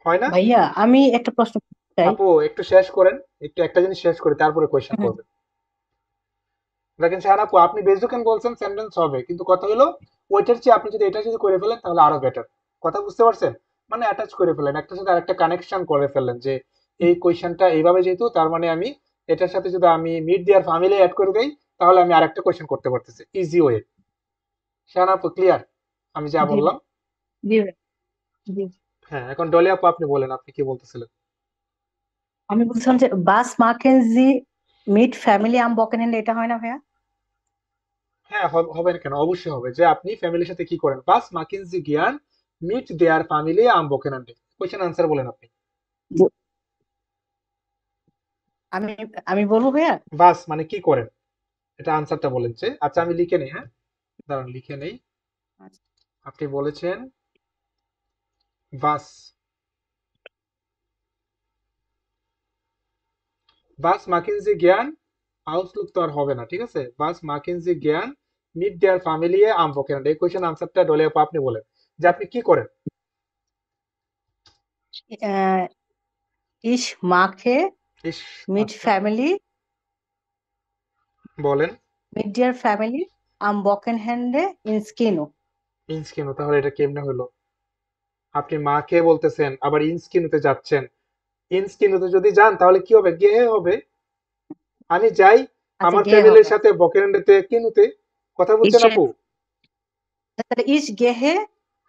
হয় না? ভাইয়া আমি একটা প্রশ্ন করতে চাই। আপু একটু শেষ করেন, একটু একটা জিনিস শেষ করে তারপরে কোয়েশ্চেন হুম, করবেন। দেখেন শাহান আপু, আপনি বেজুকেন বলছেন সেন্টেন্স হবে, কিন্তু কথা হলো ওইটার চেয়ে আপনি যদি এটা যদি করে ফেলেন তাহলে আরো বেটার। কথা বুঝতে পারছেন? মানে অ্যাটাচ করে ফেলেন, একটার সাথে আরেকটা কানেকশন করে ফেললেন, যে এই কোয়েশ্চেনটা এইভাবে যেহেতু, তার মানে আমি এটার সাথে যদি আমি মিট দেয়ার ফ্যামিলি অ্যাড করে দেই তাহলে আমি আরেকটা কোয়েশ্চেন করতে পারতেছি ইজি ওয়ে। শাহান আপু ক্লিয়ার আমি যা জি বললাম? জি জি। হ্যাঁ, এখন ডলি আপু আপনি বলেন, আপনি কি বলতেছিলেন? আমি বলছিলাম যে বাস মাকেনজি মিট ফ্যামিলি আম বকেনেন্ডে, এটা হয় না ভাইয়া? হ্যাঁ, হবে না কেন, অবশ্যই হবে। যে আপনি ফ্যামিলির সাথে কি করেন, বাস মাকিনজি গিয়ান মিট দেয়ার ফ্যামিলি আম বকেনান্ডে, কোয়েশ্চেন আনসার বলেন আপনি। আমি আমি বলবো ভাইয়া। বাস মানে কি করেন, এটা আনসারটা বলেন। যে আচ্ছা আমি লিখে নেই, হ্যাঁ দাঁড়ান লিখে নেই। আপনি বলেছেন বাস, বাস মাকিনজি জ্ঞান আউটলুক তো আর হবে না, ঠিক আছে? বাস মাকিনজি জ্ঞান মিট দেয়ার ফ্যামিলি আম বকেনান্ডে, এই কোয়েশ্চেন আনসারটা ডলে আপু আপনি বলেন, যে আপনি কি করেন। আহ, ইস মাখে ইস, মিট আচ্ছা ফ্যামিলি বলেন। মিট ডিয়ার ফ্যামিলি আম বকেনহ্যান্ডে ইনস্কিনো। ইনস্কিনো, তাহলে এটা কেমনে হলো? আপনি মাকে বলতেছেন আবার ইনস্কিনোতে যাচ্ছেন। ইনস্কিনোতে যদি যান তাহলে কি হবে, গেহে হবে। আমি যাই আচ্ছা আমার গে ফ্যামিলির হবে, সাথে বকেনেন্ডেতে কিনুতে, কথা বলছেন ইসে আপু? তাহলে ইস গেহে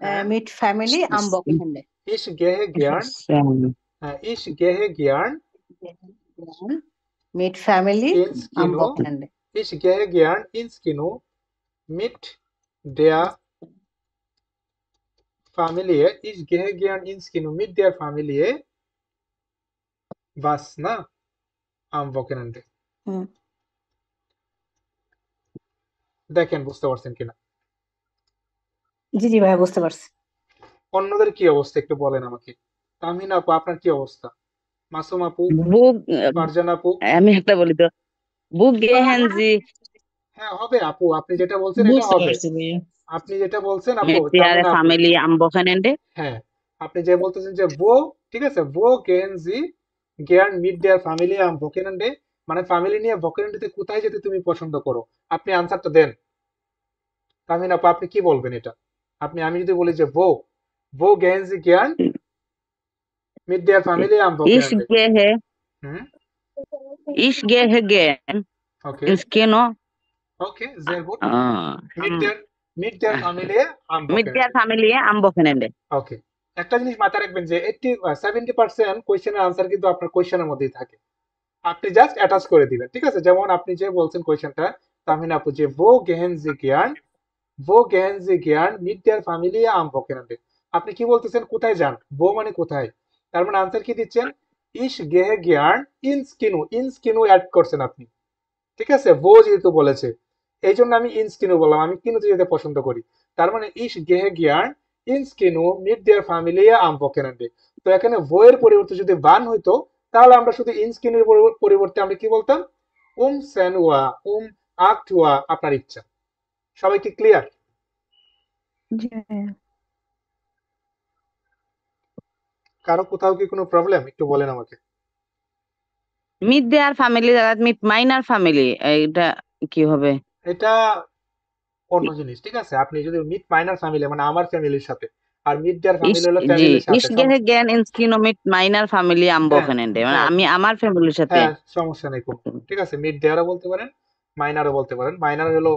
হ্যাঁ, মিট ফ্যামিলি আম বকেনহ্যান্ডে। ইস গেহে জ্ঞান, হ্যাঁ ইস গেহে জ্ঞান মিট ফ্যামিলি আম ইনস্কিনো, বকেনহ্যান্ডে। ইস গেহে জ্ঞান ইনস্কিনো মিট দেয়া ফ্যামিলিয়ে, ইস গেহে জ্ঞান ইনস্কিনো মিট দেয়ার ফ্যামিলিয়ে বাস না আম বকেনেন্ডে। হুম, দেখেন বুঝতে পারছেন কিনা? জি জি ভাইয়া বুঝতে পারছি। অন্যদের কি অবস্থা একটু বলেন আমাকে। তামিন আপু আপনার কি অবস্থা? মাসুম আপু, বুক ফারজান আপু? আমি একটা বলি তো, বুক গেহেনজি হ্যাঁ হবে আপু, আপনি যেটা বলছেন এটা বুঝতে হবে। পারছি ভাইয়া। আপনি যেটা বলছেন আপু, মিট দেয়ার তামিন আপু, ফ্যামিলি আম বকেনেন্ডে। হ্যাঁ আপনি যে বলতেছেন যে ঠিক আছে, গেহেনজি গেয়ার মিট দেয়ার ফ্যামিলি আম ভোকেনান্ডে, মানে ফ্যামিলি নিয়ে ভোকেনান্ডেতে কোথায় যেতে তুমি পছন্দ করো, আপনি আনসারটা দেন। তামিন আপু আপনি কি বলবেন এটা? আপনি, আমি যদি বলি যে গেহেনজি গেয়ার মিট দেয়ার ফ্যামিলি আম ইস ভোকেনান্ডে। গেহে হুম, ইস গেহে গেন ওকে ইনস্কিনো ওকে sehr gut, মিট আম দেয়ার ফ্যামিলি আম mit der ভোকেনান্ডে। Familie am Wochenende. ওকে, একটা জিনিস মাথায় রাখবেন যে 70% কোয়েশ্চেনের আনসার কিন্তু আপনার কোয়েশ্চেনের মধ্যেই থাকে, আপনি জাস্ট অ্যাটাচ করে দিবেন, ঠিক আছে? যেমন আপনি যে বলছেন কোয়েশ্চেনটা তামিন আপু, যে ভো গেহেন জি জ্ঞান মিট দেয়ার ফ্যামিলি আম বকেনান্ডে, আপনি কি বলতেছেন কোথায় যান, মানে কোথায়, তার মানে আনসার কি দিচ্ছেন, ইস গেহে জ্ঞান ইনস্কিনু অ্যাড করছেন আপনি, ঠিক আছে? যেহেতু বলেছে এই জন্য আমি ইনস্কিনু বললাম, আমি কিনুতে যেতে পছন্দ করি। তার মানে ইস গেহে জ্ঞান ইনস্কিনু মিট দেয়ার ফ্যামিলি আম বকেনান্ডে। তো এখানে এর পরিবর্তে যদি বান হইতো তাহলে আমরা শুধু ইনস্কিনের পরিবর্তে আমরা কি বলতাম, সেনুয়া আক্টুয়া, আপনার ইচ্ছা। সবাই কি ক্লিয়ার? জি ভাইয়া। কারো কোথাও কি কোনো প্রবলেম একটু বলেন আমাকে। Mit der Familie, mit meiner Familie, এটা কি হবে? এটা অন্য জিনিস, ঠিক আছে? আপনি যদি মিট মাইনার ফ্যামিলি মানে আমার ফ্যামিলির সাথে, আর মিট দেয়ার Ich, ফ্যামিলি হলো জি, ফ্যামিলির ich সাথে gehe gern ins Kino mit meiner Familie am হ্যাঁ Wochenende, মানে হ্যাঁ আমি আমার ফ্যামিলির সাথে। হ্যাঁ, সমস্যা নেই কোনো, ঠিক আছে? মিড দেয়ারও বলতে পারেন, মাইনারও বলতে পারেন। মাইনার হলো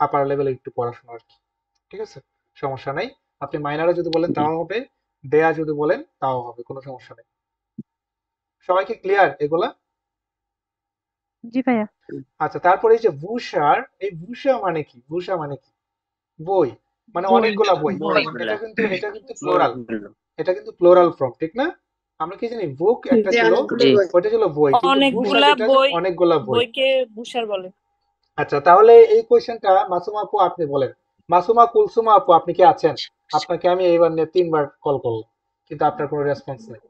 আপার লেভেলে একটু পড়াশোনা আর কি, ঠিক আছে? সমস্যা নাই, আপনি মাইনারও যদি বলেন তাও হবে, দেয়া যদি বলেন তাও হবে, কোনো সমস্যা নেই। সবাই কি ক্লিয়ার এগুলা? জি ভাইয়া। আচ্ছা, তারপরে এই যে ভূষার, এই ভূষা মানে কি, ভূষা মানে কি? বই, মানে বই অনেকগুলা বই। বইগুলা এটা কিন্তু প্লোরাল, এটা কিন্তু প্লোরাল ফর্ম, ঠিক না? আমরা কি জানি বুক একটা যে ছিল, অনেকগুলো জি বই। ওইটা ছিল বই, কিন্তু ভূষা অনেকগুলা যেটা আছে বই, অনেকগুলা বই। বইকে বুসার বলে। আচ্ছা, তাহলে এই কোয়েশ্চেনটা মাসুমা আপু আপনি বলেন। মাসুমা কুলসুমা আপু আপনি কি আছেন? আপনাকে আমি এইবার নিয়ে 3বার কল করলাম, কিন্তু আপনার কোনো রেসপন্স নেই।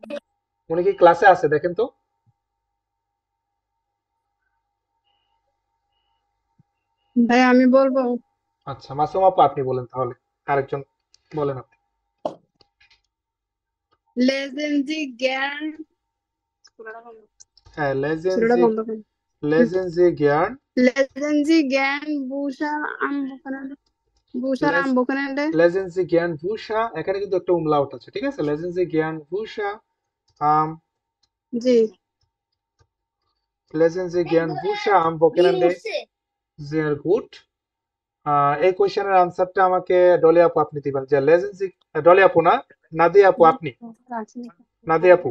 উনি কি ক্লাসে আছে দেখেন তো। ভাই আমি বলবো আচ্ছা মাসুম আপু আপনি বলেন তাহলে, আরেকজন বলেন আপনি। লেজেন্ডি জ্ঞান হ্যাঁ সুরাটা বন্ধ করুন। লেজেন্সি জ্ঞান লেজেন্ডি জ্ঞান বুশার আম্বকানান্ডে লেজেন্সি জ্ঞান ভূষা, এখানে কিন্তু একটা umlaut আছে, ঠিক আছে? লেজেন্সি জ্ঞান ভূষা আম জি লেজেন্সি জ্ঞান ভূষা আম বকেনান্ডে sehr gut। এই কোয়েশ্চেনের আনসারটা আমাকে ডলি আপু আপনি দিবেন, যে লেজেন্সি, ডলি আপু না, নাদিয়া আপু আপনি, নাদিয়া আপু,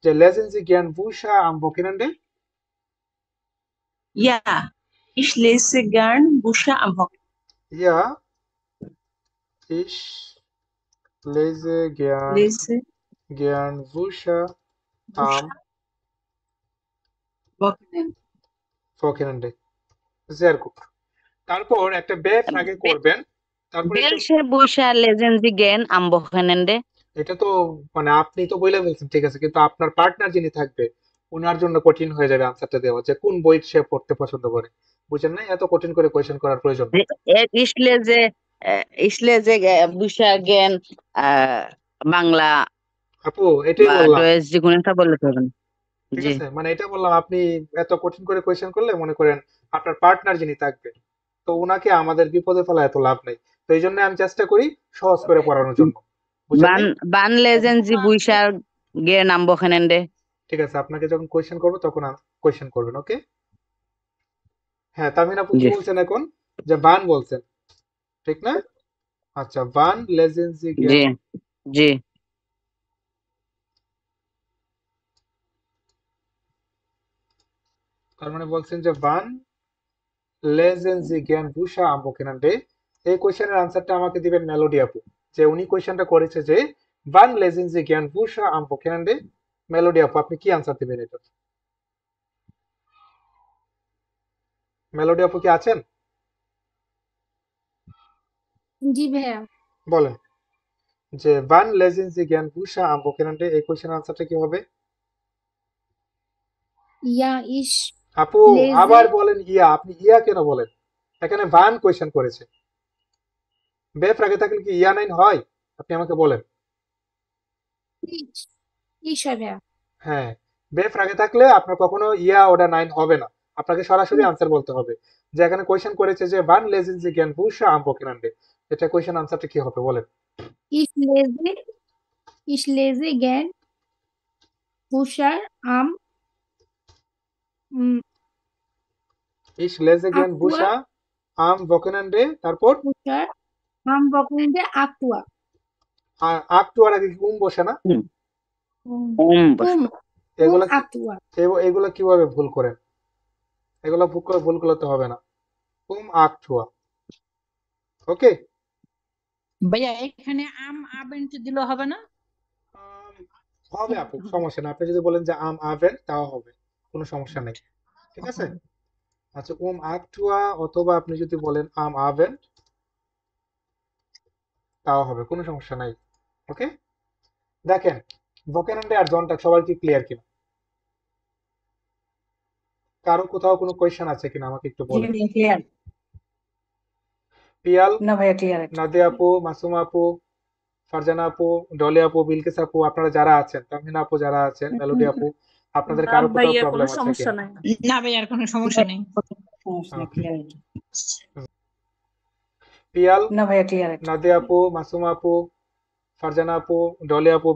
যে লেজেন্সি জ্ঞান ভূষা আম বকেনান্ডে। Ja, ich lese gern Bücher am Wochenende. Ja, ich lese Lese gern Bücher am Wochenende. Wochenende। sehr gut। তারপর একটা বেফ আগে করবেন, তারপর একটা, Welche Bücher lesen Sie gern am Wochenende? এটা তো মানে আপনি তো বলে ফেলছেন, ঠিক আছে, কিন্তু আপনার পার্টনার যিনি থাকবে ওনার জন্য কঠিন হয়ে যাবে আনসারটা দেওয়া, যে কোন বই সে পড়তে পছন্দ করে। বুঝছেন না? এত কঠিন করে কোয়েশ্চেন করার প্রয়োজন নেই। Ich lese Bücher gern Bangla আপু এটাই বা বললাম, ডয়েস, যে কোনো একটা বললে তো হবে না। ঠিক জি আছে, মানে এটা বললাম, আপনি এত কঠিন করে কোয়েশ্চেন করলে মনে করেন আপনার পার্টনার যিনি থাকবে, তো উনাকে আমাদের বিপদে ফেলা এত লাভ নেই। তো এই জন্য আমি চেষ্টা করি সহজ করে পড়ানোর জন্য। বুঝছেন নাই? Wann lesen Sie Bücher gern am Wochenende? ঠিক আছে, আপনাকে যখন কোয়েশ্চেন করবো তখন কোয়েশ্চেন করবেন, ওকে? হ্যাঁ, তামিন আপু কি জি বলছেন এখন? যে বান বলছেন, ঠিক না? আচ্ছা, বান লেজেন্সি জি জ্ঞান, জি তার মানে বলছেন যে বান লেজেন্সি জ্ঞান ভূষা আম্বকেনান্ডে। এই কোয়েশ্চেনের আনসারটা আমাকে দিবেন মেলোডি আপু, যে উনি কোয়েশ্চেনটা করেছে যে বান লেজেন্সি জ্ঞান ভূষা আম্বকেনান্ডে। মেলোডি আপু আপনি কি আনসার দিবেন এটা? মেলোডি আপু কি আছেন? জি ভাইয়া। বলেন যে বান লেজেন্সি জ্ঞান ভূষা আম্বকেনান্ডে, এই কোয়েশ্চেনের আনসারটা কি হবে? ইয়া ইস আপু লেজে আবার বলেন ইয়া, আপনি ইয়া কেন বলেন? এখানে বান কোয়েশ্চেন করেছে, বেফ আগে থাকলে কি ইয়া নাইন হয়? আপনি আমাকে বলেন। ইস ইস হয় ভাইয়া। হ্যাঁ, বেফ আগে থাকলে আপনার কখনো ইয়া ওটা নাইন হবে না, আপনাকে সরাসরি আনসার বলতে হবে। যে এখানে কোয়েশ্চেন করেছে যে বান লেজেন্সি জ্ঞান ভূষা আম্বকেনান্ডে, এটা কোয়েশ্চেন আনসারটা কি হবে বলেন? ইস লেজে ইস লেজে জ্ঞান হুশার আম ইস লেজে জ্ঞান আকুয়া ভূষা আম বকেনান্ডে, তারপর হুশার আম বকরিন্দে আকুয়া আকটুয়ার আগে কি বসে না? উম এগুলা আতুয়া এগুলা কিভাবে ভুল করেন? এগুলা ভুল করতে হবে না। আকটুয়া, ওকে? ভাইয়া এখানে আবেন্ট দিলে হবে না? হবে আপু, সমস্যা না, আপনি যদি বলেন যে আম আভেন তাও হবে, কোনো সমস্যা নেই, ঠিক আছে? আচ্ছা, আকটুয়া, অথবা আপনি যদি বলেন আম আভেন তাও হবে, কোনো সমস্যা নাই, ওকে? দেখেন, ভোকেনান্ডে আর জনটা সবার কি ক্লিয়ার কিনা? কারো কোথাও কোনো কোয়েশ্চেন আছে কিনা আমাকে একটু জি বলেন। ভাইয়া ক্লিয়ার। পিয়াল, না ভাইয়া ক্লিয়ার। নাদিয়া আপু, মাসুমা আপু, ফারজানা আপু, ডলি আপু, বিলকিস আপু, আপনারা যারা আছেন, তামিনা আপু যারা আছেন, মেলোডি আপু, আপনাদের না কারো কোথাও ভাইয়া কোনো প্রবলেম আছে সমস্যা কিনা? নাই। না ভাইয়া আর কোনো সমস্যা নেই। ক্লিয়ার। পিয়াল, না ভাইয়া ক্লিয়ার। নাদিয়া আপু, মাসুমা আপু, ফারজানা আপু, ডলি আপু,